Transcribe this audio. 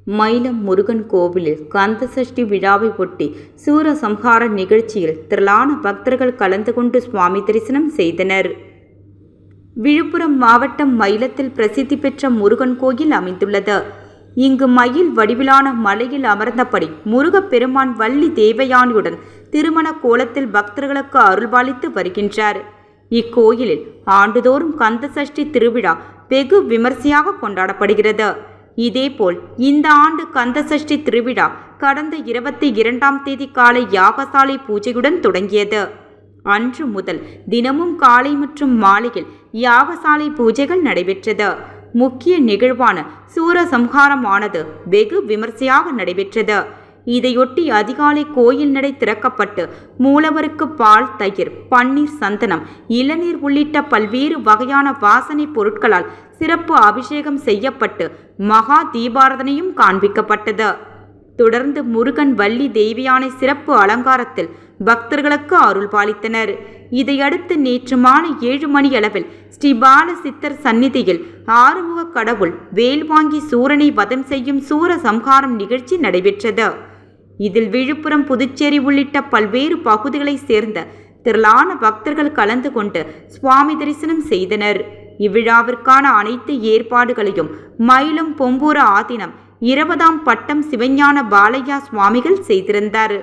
மயிலம் முருகன் கோவிலில் கந்தசஷ்டி விழாவை ஒட்டி சூரசம்ஹார நிகழ்ச்சியில் திரளான பக்தர்கள் கலந்து கொண்டு சுவாமி தரிசனம் செய்தனர். விழுப்புரம் மாவட்டம் மயிலத்தில் பிரசித்தி பெற்ற முருகன் கோயில் அமைந்துள்ளது. இங்கு மயில் வடிவிலான மலையில் அமர்ந்தபடி முருகப்பெருமான் வள்ளி தேவயானியுடன் திருமண கோலத்தில் பக்தர்களுக்கு அருள்பாலித்து வருகின்றார். இக்கோயிலில் ஆண்டுதோறும் கந்தசஷ்டி திருவிழா வெகு விமர்சையாக கொண்டாடப்படுகிறது. இதேபோல் இந்த ஆண்டு கந்தசஷ்டி திருவிழா கடந்த 22ஆம் தேதி காலை யாகசாலை பூஜையுடன் தொடங்கியது. அன்று முதல் தினமும் காலை மற்றும் மாலையில் யாகசாலை பூஜைகள் நடைபெற்றது. முக்கிய நிகழ்வான சூரசம்ஹாரமானது வெகு விமர்சையாக நடைபெற்றது. இதையொட்டி அதிகாலை கோயில் நடை திறக்கப்பட்டு மூலவருக்கு பால், தயிர், பன்னீர், சந்தனம், இளநீர் உள்ளிட்ட பல்வேறு வகையான வாசனை பொருட்களால் சிறப்பு அபிஷேகம் செய்யப்பட்டு மகா தீபாராதனையும் காண்பிக்கப்பட்டது. தொடர்ந்து முருகன் வள்ளி தேவியானை சிறப்பு அலங்காரத்தில் பக்தர்களுக்கு அருள் பாலித்தனர். இதையடுத்து நேற்று மாலை 7 மணி அளவில் ஸ்ரீ பால சித்தர் சந்நிதியில் ஆறுமுக கடவுள் வேல் வாங்கி சூரனை வதம் செய்யும் சூரசம்ஹாரம் நிகழ்ச்சி நடைபெற்றது. இதில் விழுப்புரம், புதுச்சேரி உள்ளிட்ட பல்வேறு பகுதிகளைச் சேர்ந்த திரளான பக்தர்கள் கலந்து கொண்டு சுவாமி தரிசனம் செய்தனர். இவ்விழாவிற்கான அனைத்து ஏற்பாடுகளையும் மயிலம் பொம்பூர ஆதீனம் 20ஆம் பட்டம் சிவஞான பாலையா சுவாமிகள் செய்திருந்தார்.